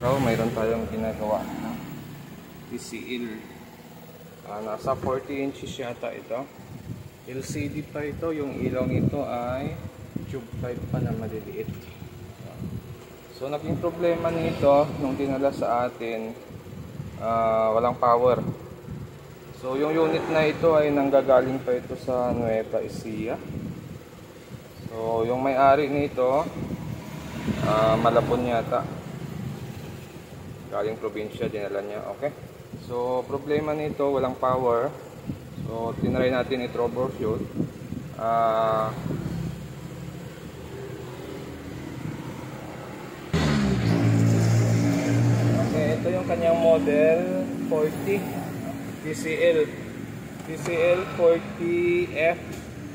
So, mayroon tayong ginagawa na TCL. Nasa 40 inches yata ito. LCD pa ito. Yung ilaw nito ay tube type pa na maliliit. So, naging problema nito nung dinala sa atin, walang power. So, yung unit na ito ay nanggagaling pa ito sa Nueva Ecija. So, yung may-ari nito, Malabon yata. Galing probinsya, dinala niya. Okay. So, problema nito, walang power. So, tinry natin i-troubleshoot. Okay, ito yung kanyang model 40 TCL 40F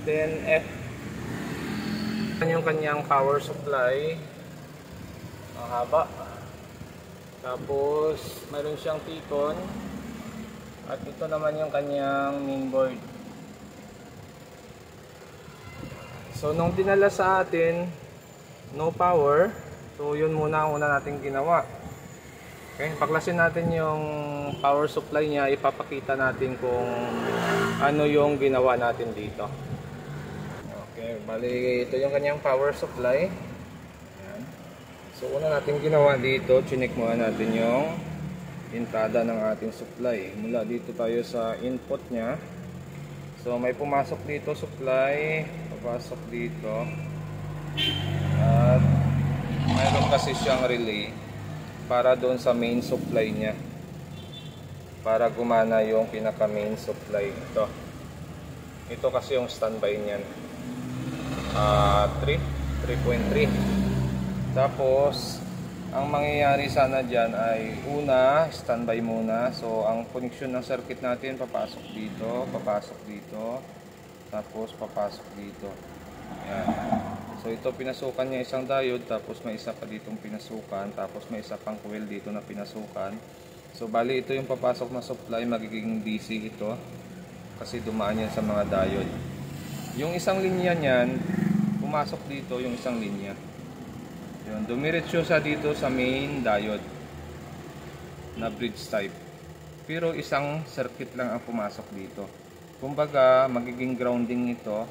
10F. Yung kanyang power supply. Ang haba. Tapos, mayroon siyang T-con. At ito naman yung kanyang mainboard. So, nung dinala sa atin, no power. So, yun muna ang una natin ginawa. Okay, paklasin natin yung power supply niya. Ipapakita natin kung ano yung ginawa natin dito. Okay, bali ito yung kanyang power supply. So, una natin ginawa dito, chinek muna natin yung entrada ng ating supply. Mula dito tayo sa input niya. So, may pumasok dito supply, papasok dito. At mayroon kasi siyang relay para doon sa main supply niya. Para gumana yung pinaka main supply ito. Ito kasi yung standby niyan. 3.3. Tapos, ang mangyayari sana dyan ay una, standby muna. So, ang connection ng circuit natin, papasok dito, tapos papasok dito. Yan. So, ito pinasukan niya isang diode, tapos may isa pa ditong pinasukan, tapos may isa pang coil dito na pinasukan. So, bali ito yung papasok na supply, magiging DC ito, kasi dumaan yan sa mga diode. Yung isang linya niyan, pumasok dito yung isang linya. Yun, dumiretso siya dito sa main diode na bridge type. Pero isang circuit lang ang pumasok dito. Kumbaga, magiging grounding ito.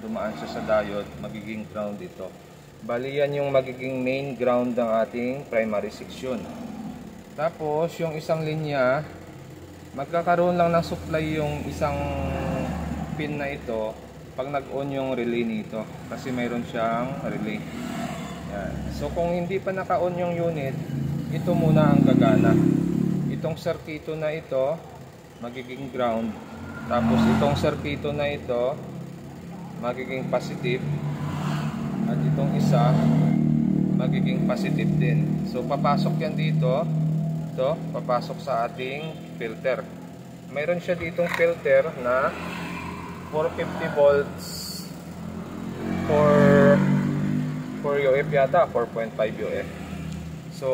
Dumaan siya sa diode, magiging ground ito. Bali yan yung magiging main ground ng ating primary section. Tapos, yung isang linya, magkakaroon lang ng supply yung isang pin na ito pag nag-on yung relay nito. Kasi mayroon siyang relay. Yan. So kung hindi pa naka-on yung unit, ito muna ang gagana. Itong circuito na ito magiging ground. Tapos itong circuito na ito magiging positive. At itong isa magiging positive din. So papasok yan dito. Ito, papasok sa ating filter. Mayroon siya ditong filter na 450 volts for UF yata, 4.5 UF. So,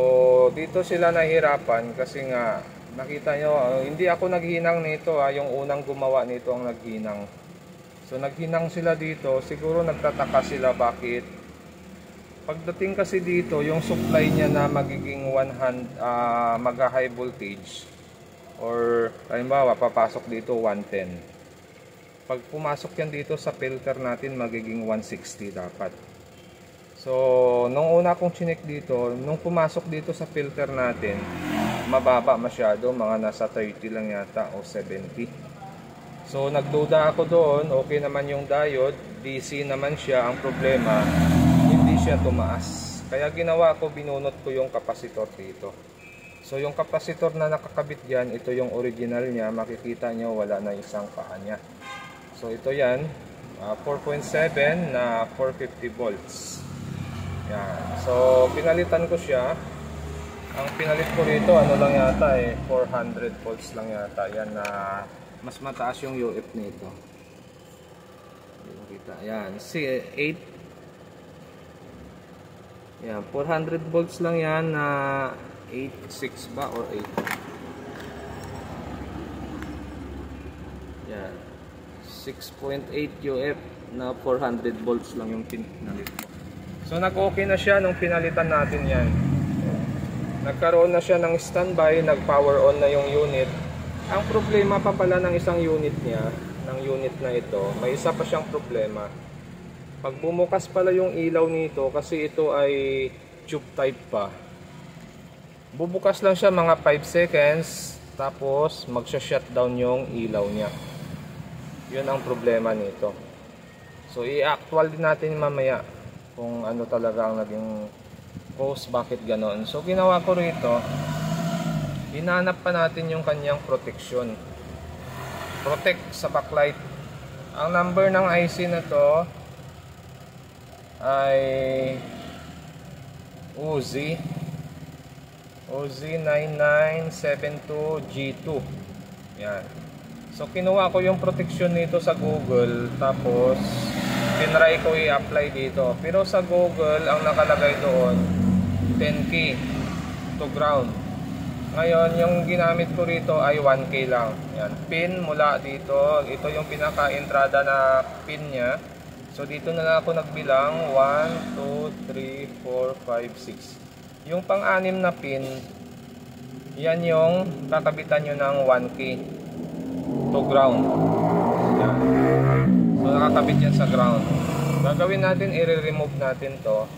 dito sila nahihirapan kasi nga, nakita nyo, hindi ako naghinang nito, yung unang gumawa nito ang naghinang. So, naghinang sila dito, siguro nagtataka sila bakit. Pagdating kasi dito, yung supply niya na magiging mag-high voltage, or, halimbawa, papasok dito 110. Pag pumasok yan dito sa filter natin, magiging 160 dapat. So, nung una kong chinek dito, nung pumasok dito sa filter natin, mababa masyado, mga nasa 30 lang yata o 70. So, nagduda ako doon, okay naman yung diode, DC naman siya, ang problema, hindi siya tumaas. Kaya ginawa ko, binunot ko yung kapasitor dito. So, yung kapasitor na nakakabit dyan, ito yung original niya, makikita nyo wala na isang paa niya. So, ito yan, 4.7 na 450 volts. Yan. So, pinalitan ko siya. Ang pinalit ko rito, ano lang yata 400 volts lang yata. Yan na mas mataas yung UF nito. Yan, 8. Yan, 400 volts lang yan na 8.6 ba or 8. Yan. 6.8 UF na 400 volts lang yung pinalit ko. So nag-okay na siya nung pinalitan natin yan. nagkaroon na siya ng standby, nag-power on na yung unit. Ang problema pa pala ng isang unit niya, ng unit na ito, may isa pa siyang problema. Pag bumukas pala yung ilaw nito, kasi ito ay tube type pa, bubukas lang siya mga 5 seconds, tapos magsha-shutdown yung ilaw niya. Yun ang problema nito. So i-actual din natin mamaya kung ano talaga ang naging cause, bakit ganoon. So ginawa ko rito, hinanap pa natin yung kanyang protection. Protect sa backlight. Ang number ng IC na to ay OZ9972G2. Yan. So kinuha ko yung protection nito sa Google, tapos tinry ko i-apply dito. Pero sa Google, ang nakalagay doon 10K to ground. Ngayon, yung ginamit ko rito ay 1K lang. Yan. Pin mula dito. Ito yung pinaka-entrada na pin niya. So dito na lang ako nagbilang 1, 2, 3, 4, 5, 6. Yung pang-anim na pin, yan yung kakabitan nyo ng 1K to ground. Yan. So nakakabit yan sa ground. Gagawin natin, i-remove natin to.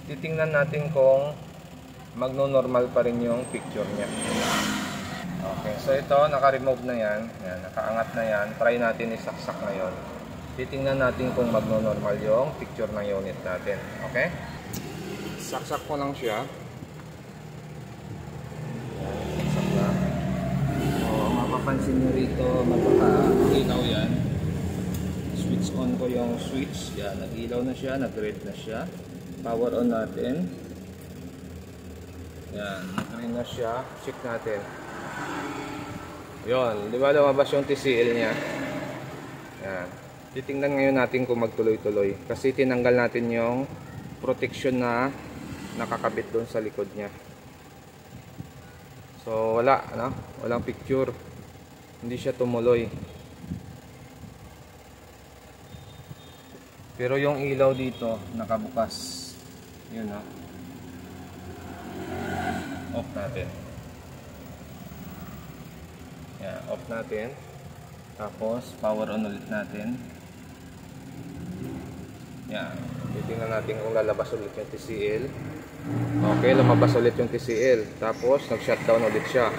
Titingnan natin kung magno-normal pa rin yung picture niya. Okay, so ito, naka-remove na yan. Yan, nakaangat na yan. Try natin isaksak ngayon. Titingnan natin kung magno-normal yung picture ng unit natin. Okay? Saksak ko lang siya. Yan, saksak na. So, mapapansin nyo rito, magpaka-ilaw yan. Switch on ko yung switch. Yan, nag-ilaw na siya, nag-red na siya. Power on natin. Yan, nag-green na siya. Check natin. Yun, di ba lumabas yung TCL niya? Yan. Titingnan ngayon natin kung magtuloy-tuloy. Kasi tinanggal natin yung protection na nakakabit doon sa likod niya. So wala, ano? Walang picture. Hindi siya tumuloy. Pero yung ilaw dito nakabukas. Yun, no? Off natin. Yan, off natin. Tapos power on ulit natin. Yan. Titingnan natin kung lalabas ulit yung TCL. Okay, lumabas ulit yung TCL. Tapos nag-shutdown ulit siya.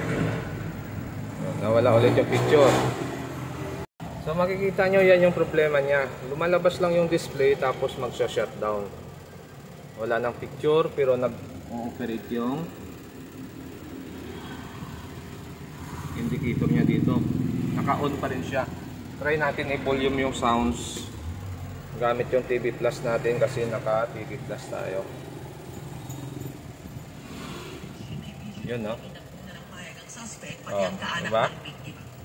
Nawala ulit yung picture. So makikita nyo, yan yung problema niya. Lumalabas lang yung display, tapos magsha-shutdown. Wala nang picture, pero nag-ooperate yung indicator niya dito. Naka-on pa rin siya. Try natin i-volume yung sounds gamit yung TV Plus natin, kasi naka-TV Plus tayo. Yun, no? Oh, diba?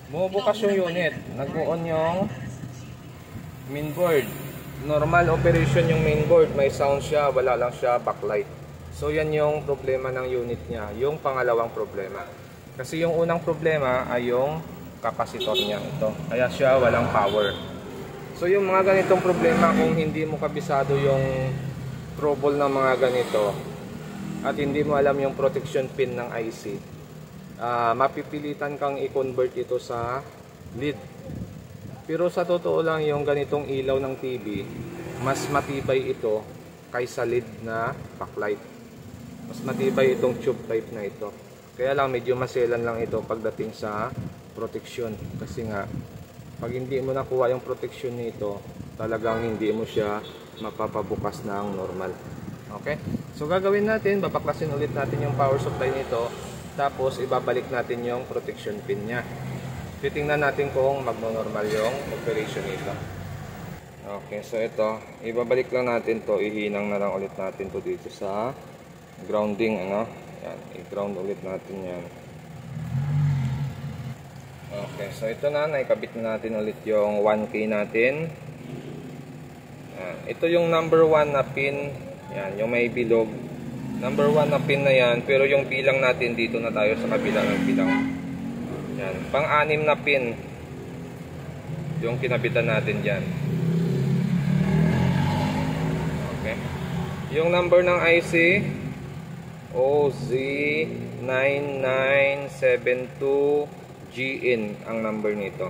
Bumubukas yung unit. Nag-on yung mainboard. Normal operation yung mainboard. May sound siya, wala lang siya backlight. So yan yung problema ng unit niya. Yung pangalawang problema. Kasi yung unang problema ay yung capacitor niya ito. Kaya siya walang power. So yung mga ganitong problema, kung hindi mo kabisado yung trouble ng mga ganito at hindi mo alam yung protection pin ng IC, mapipilitan kang i-convert ito sa LED. Pero sa totoo lang, yung ganitong ilaw ng TV, mas matibay ito kaysa LED na backlight. Mas matibay itong tube type na ito. Kaya lang medyo maselan lang ito pagdating sa protection. Kasi nga, pag hindi mo nakuha yung protection nito, talagang hindi mo siya mapapabukas ng normal. Okay? So gagawin natin, babaklasin ulit natin yung power supply nito. Tapos ibabalik natin yung protection pin nya. Titingnan natin kung magno-normal yung operation nito. Okay, so ito, ibabalik lang natin to, ihinang na lang ulit natin to dito sa grounding, ano? Yan, i-ground ulit natin yan. Okay, so ito na, naikabit na natin ulit yung 1K natin. Yan, ito yung number 1 na pin. Yan, yung may bilog. Number 1 na pin na yan, pero yung bilang natin dito na tayo sa kabila ng bilang. Yan, pang-anim na pin yung kinabitan natin dyan. Okay. Yung number ng IC OZ9972GN ang number nito.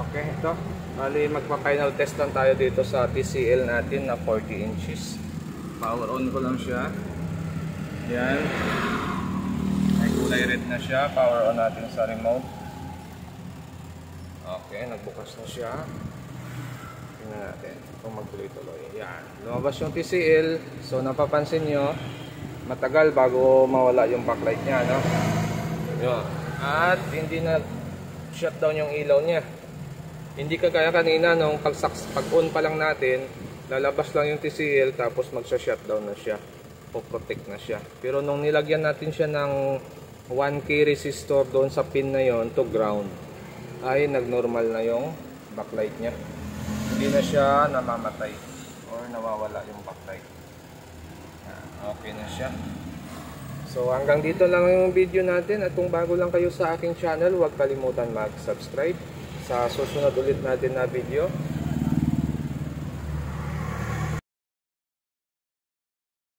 Okay, ito. Bali, magpa-final test lang tayo dito sa TCL natin na 40 inches. Power on ko lang siya. Yan. May kulay red na siya. Power on natin sa remote. Okay, nagbukas na siya. Tingnan natin kung magtuloy-tuloy. Yan. Lumabas yung TCL. So, napapansin nyo, matagal bago mawala yung backlight niya, no? Yun. At hindi na shutdown yung ilaw niya. Hindi kagaya kanina nung pag-on pa lang natin, lalabas lang yung TCL tapos magsha-shutdown na siya. Po-protect na siya. Pero nung nilagyan natin siya ng 1K resistor doon sa pin na yon to ground, ay nag-normal na yung backlight niya. Hindi na siya namamatay or nawawala yung backlight. Okay na siya. So hanggang dito lang yung video natin, at kung bago lang kayo sa aking channel, huwag kalimutan mag-subscribe sa susunod ulit natin na video.